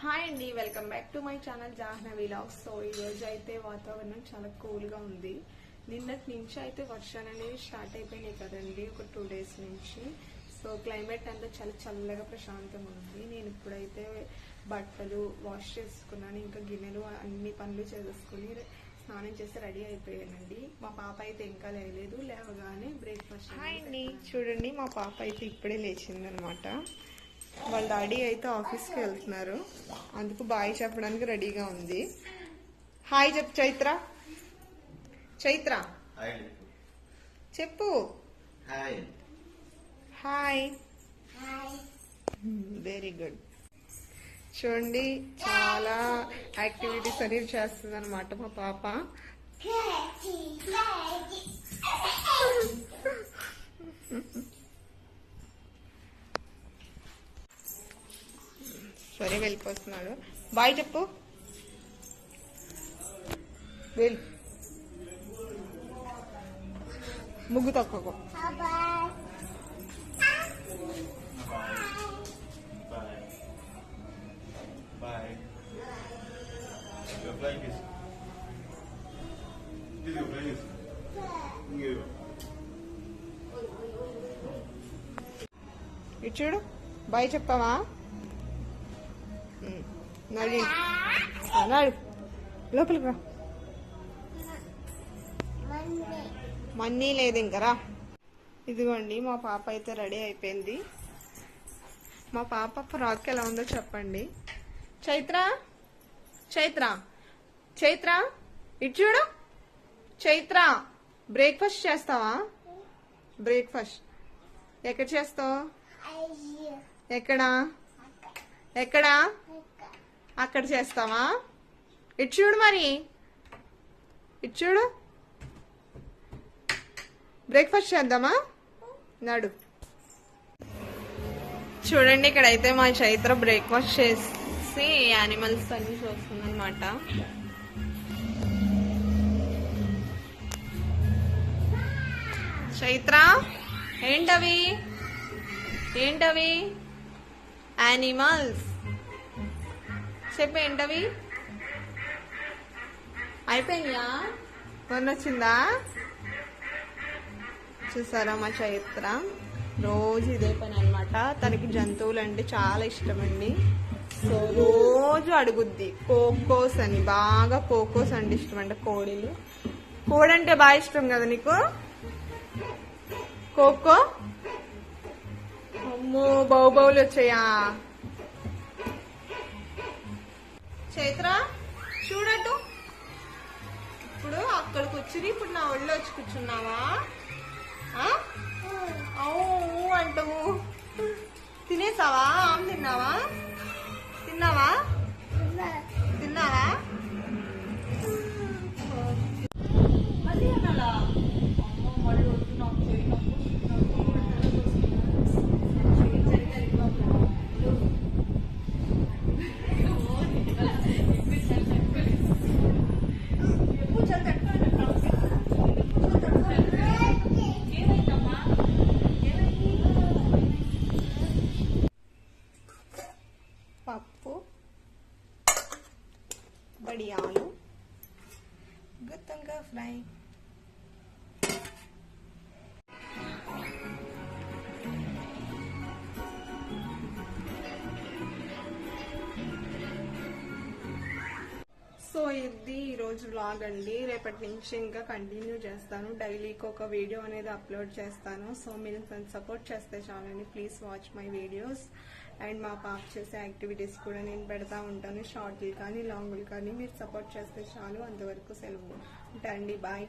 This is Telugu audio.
హాయ్ అండి, welcome back to my channel Jahnavi vlogs. So ఈ రోజు అయితే వాతావరణం చాలా కూల్ గా ఉంది. నిన్నటి నుంచి అయితే వర్షాలు అనేవి స్టార్ట్ అయిపోయినాయి కదండి, ఒక 2 days నుంచి. సో క్లైమేట్ అంతా చాలా చల్లగా ప్రశాంతంగా ఉంది. నేను ఇప్పుడైతే బట్టలు వాష్ చేసుకున్నాను, ఇంకా గిన్నెలు అన్ని పనులు చేసుకుని స్నానం చేసి రెడీ అయిపోయానండి. మా పాప అయితే ఇంకా లేవలేదు, లేవగానే బ్రేక్ఫాస్ట్. హాయ్ అండి, చూడండి మా పాప అయితే ఇప్పుడే లేచిందనమాట. వాళ్ళ డాడీ అయితే ఆఫీస్కి వెళ్తున్నారు, అందుకు బాయ్ చెప్పడానికి రెడీగా ఉంది. హాయ్ చెప్పు చైత్ర. చైత్ర చెప్పు. హాయ్. Very good. చూడండి చాలా యాక్టివిటీస్ అనేవి చేస్తుంది అనమాట మా పాప. సరే వెళ్ళిపోతున్నాడు, బాయ్ చెప్పు. వెళ్ళు, ముగ్గు తక్కువ. ఇటు చూడు, బాయ్ చెప్పావా? నాడు లోపలికి రా. మన్నీ లేదు ఇంకరా. ఇదిగోండి మా పాప అయితే రెడీ అయిపోయింది. మా పాప ఫ్రాక్ ఎలా ఉందో చెప్పండి. చైత్ర, చైత్ర, చైత్ర ఇటు చూడు. చైత్ర, బ్రేక్ఫాస్ట్ చేస్తావా? బ్రేక్ఫాస్ట్ ఎక్కడ చేస్తావు? ఎక్కడా ఎక్కడా? అక్కడ చేస్తావా? ఇటు చూడు, మరి ఇటు చూడు. బ్రేక్ఫాస్ట్ చేద్దామా? నడు. చూడండి, ఇక్కడైతే మా చైత్ర బ్రేక్ఫాస్ట్ చేసి యానిమల్స్ అన్ని చూస్తుంది అనమాట. చైత్ర, ఏంటవి ఏంటవి? యానిమల్స్ చెప్పు, ఏంటవి? అయిపోయినాయా? వచ్చిందా? చూసారా మా చైత్ర రోజు ఇదే పని అనమాట. తనకి జంతువులు అంటే చాలా ఇష్టం అండి. సో రోజు అడుగుద్ది కోకోస్ అని, బాగా కోకోస్ అంటే ఇష్టం అంట. కోడిలు, కోడి అంటే బాగా ఇష్టం కదా నీకు? కోకో. అమ్మో, బౌబౌలు వచ్చాయా? చైత్ర చూడటు, ఇప్పుడు అక్కడ కూర్చుని ఇప్పుడు నా ఒళ్ళో వచ్చి కూర్చున్నావా? అంటావు. తినేసావా? ఆమె తిన్నావా? తిన్నావా? తిన్నావా? పప్పు, బడియాలు, గుత్తంకాయ ఫ్రై. సో ఇది ఈరోజు వ్లాగ్ అండి. రేపటి నుంచి ఇంకా కంటిన్యూ చేస్తాను. డైలీకి ఒక వీడియో అనేది అప్లోడ్ చేస్తాను. సో మీరు సపోర్ట్ చేస్తే చాలండి. Please watch my videos. And మా పాప చేసే యాక్టివిటీస్ కూడా నేను పెడతా ఉంటాను, షార్ట్లు కానీ లాంగులు కానీ. మీరు సపోర్ట్ చేస్తే చాలు. అంతవరకు సెలవు. ఉంటా అండి, బాయ్.